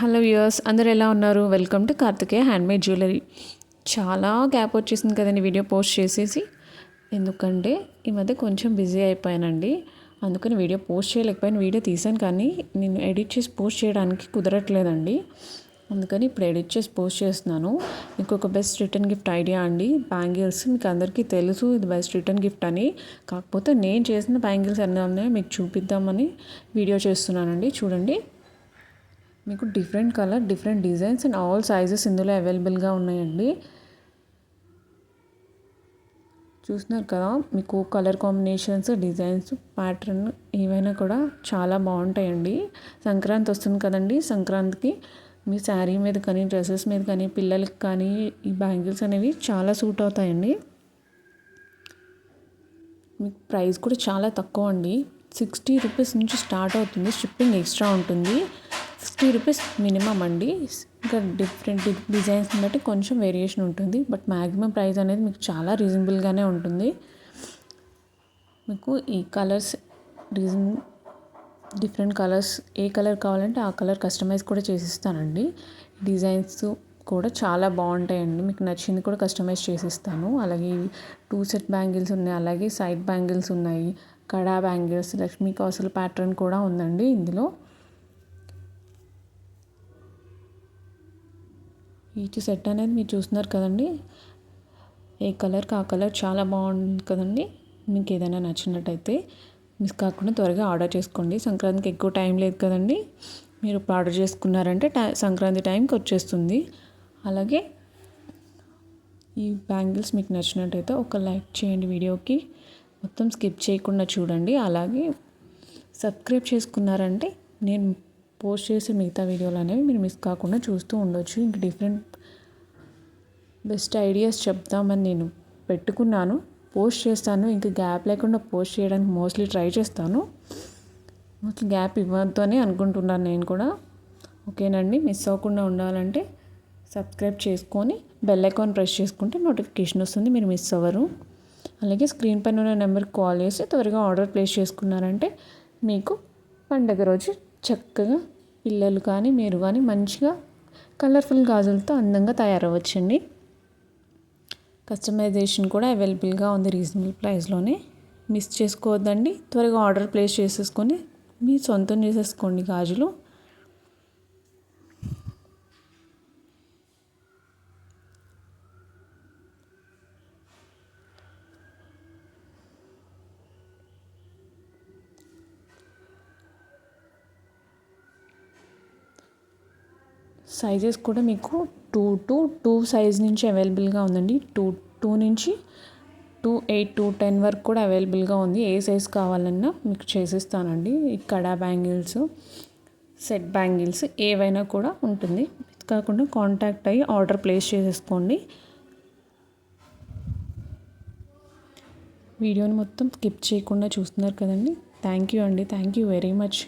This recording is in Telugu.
హలో వ్యూయర్స్, అందరు ఎలా ఉన్నారు? Welcome to Karthikeya handmade jewellery. చాలా గ్యాప్ వచ్చేసింది కదండి వీడియో పోస్ట్ చేసేసి. ఎందుకంటే ఈ మధ్య కొంచెం బిజీ అయిపోయానండి. అందుకని వీడియో పోస్ట్ చేయలేకపోయాను. వీడియో తీసాను కానీ నేను ఎడిట్ చేసి పోస్ట్ చేయడానికి కుదరట్లేదండి. అందుకని ఇప్పుడు ఎడిట్ చేసి పోస్ట్ చేస్తున్నాను. ఇంకొక బెస్ట్ రిటర్న్ గిఫ్ట్ ఐడియా అండి, బ్యాంగిల్స్. మీకు అందరికీ తెలుసు ఇది బెస్ట్ రిటర్న్ గిఫ్ట్ అని. కాకపోతే నేను చేసిన బ్యాంగిల్స్ అన్నీ ఉన్నాయో మీకు చూపిద్దామని వీడియో చేస్తున్నానండి. చూడండి, మీకు different colour, different designs and all sizes ఇందులో అవైలబుల్గా ఉన్నాయండి. చూస్తున్నారు కదా, మీకు కలర్ కాంబినేషన్స్, డిజైన్స్, ప్యాటర్న్ ఏవైనా కూడా చాలా బాగుంటాయండి. సంక్రాంతి వస్తుంది కదండి, సంక్రాంతికి మీ శారీ మీద కానీ, డ్రెస్సెస్ మీద కానీ, పిల్లలకి కానీ ఈ బ్యాంగిల్స్ అనేవి చాలా సూట్ అవుతాయండి. మీకు ప్రైస్ కూడా చాలా తక్కువ అండి. 60 రూపీస్ నుంచి స్టార్ట్ అవుతుంది. షిప్పింగ్ ఎక్స్ట్రా ఉంటుంది. 60 రూపీస్ మినిమం అండి. ఇంకా డిఫరెంట్ డిజైన్స్ బట్టి కొంచెం వేరియేషన్ ఉంటుంది, బట్ మ్యాక్సిమం ప్రైస్ అనేది మీకు చాలా రీజనబుల్గానే ఉంటుంది. మీకు ఈ కలర్స్ డిఫరెంట్ కలర్స్, ఏ కలర్ కావాలంటే ఆ కలర్ కస్టమైజ్ కూడా చేసిస్తానండి. డిజైన్స్ కూడా చాలా బాగుంటాయండి. మీకు నచ్చింది కూడా కస్టమైజ్ చేసిస్తాను. అలాగే 2 సెట్ బ్యాంగిల్స్ ఉన్నాయి, అలాగే సైడ్ బ్యాంగిల్స్ ఉన్నాయి, కడా బ్యాంగిల్స్, లక్ష్మీ కాసుల ప్యాటర్న్ కూడా ఉందండి ఇందులో. ఈచ్ సెట్ అనేది మీరు చూస్తున్నారు కదండి, ఏ కలర్కి ఆ కలర్ చాలా బాగుంది కదండి. మీకు ఏదైనా నచ్చినట్టయితే మిస్ కాకుండా త్వరగా ఆర్డర్ చేసుకోండి. సంక్రాంతికి ఎక్కువ టైం లేదు కదండి, మీరు ఇప్పుడు ఆర్డర్ చేసుకున్నారంటే సంక్రాంతి టైంకి వచ్చేస్తుంది. అలాగే ఈ బ్యాంగిల్స్ మీకు నచ్చినట్టయితే ఒక లైక్ చేయండి వీడియోకి, మొత్తం స్కిప్ చేయకుండా చూడండి. అలాగే సబ్స్క్రైబ్ చేసుకున్నారంటే నేను పోస్ట్ చేసే మిగతా వీడియోలు అనేవి మీరు మిస్ కాకుండా చూస్తూ ఉండొచ్చు. ఇంక డిఫరెంట్ బెస్ట్ ఐడియాస్ చెప్తామని నేను పెట్టుకున్నాను, పోస్ట్ చేస్తాను. ఇంకా గ్యాప్ లేకుండా పోస్ట్ చేయడానికి మోస్ట్లీ ట్రై చేస్తాను. మోస్ట్లీ గ్యాప్ ఇవ్వద్దు అని అనుకుంటున్నాను నేను కూడా. ఓకేనండి, మిస్ అవ్వకుండా ఉండాలంటే సబ్స్క్రైబ్ చేసుకొని బెల్ ఐకాన్ ప్రెస్ చేసుకుంటే నోటిఫికేషన్ వస్తుంది, మీరు మిస్ అవ్వరు. అలాగే స్క్రీన్ పైన ఉన్న నెంబర్కి కాల్ చేసి త్వరగా ఆర్డర్ ప్లేస్ చేసుకున్నారంటే మీకు పండగ రోజు చక్కగా పిల్లలు కానీ మీరు కానీ మంచిగా కలర్ఫుల్ గాజులతో అందంగా తయారవ్వచ్చండి. కస్టమైజేషన్ కూడా అవైలబుల్గా ఉంది రీజనబుల్ ప్రైస్లోనే. మిస్ చేసుకోవద్దండి, త్వరగా ఆర్డర్ ప్లేస్ చేసేసుకొని మీ సొంతం చేసేసుకోండి గాజులు. సైజెస్ కూడా మీకు 2 సైజ్ నుంచి అవైలబుల్గా ఉందండి. 2 నుంచి 2, 8, 2, 10 వరకు కూడా అవైలబుల్గా ఉంది. ఏ సైజ్ కావాలన్నా మీకు చేసిస్తానండి. ఈ కడా బ్యాంగిల్స్, సెట్ బ్యాంగిల్స్ ఏవైనా కూడా ఉంటుంది. కాకుండా కాంటాక్ట్ అయ్యి ఆర్డర్ ప్లేస్ చేసేసుకోండి. వీడియోని మొత్తం స్కిప్ చేయకుండా చూస్తున్నారు కదండి. థ్యాంక్ యూ అండి, థ్యాంక్ యూ వెరీ మచ్.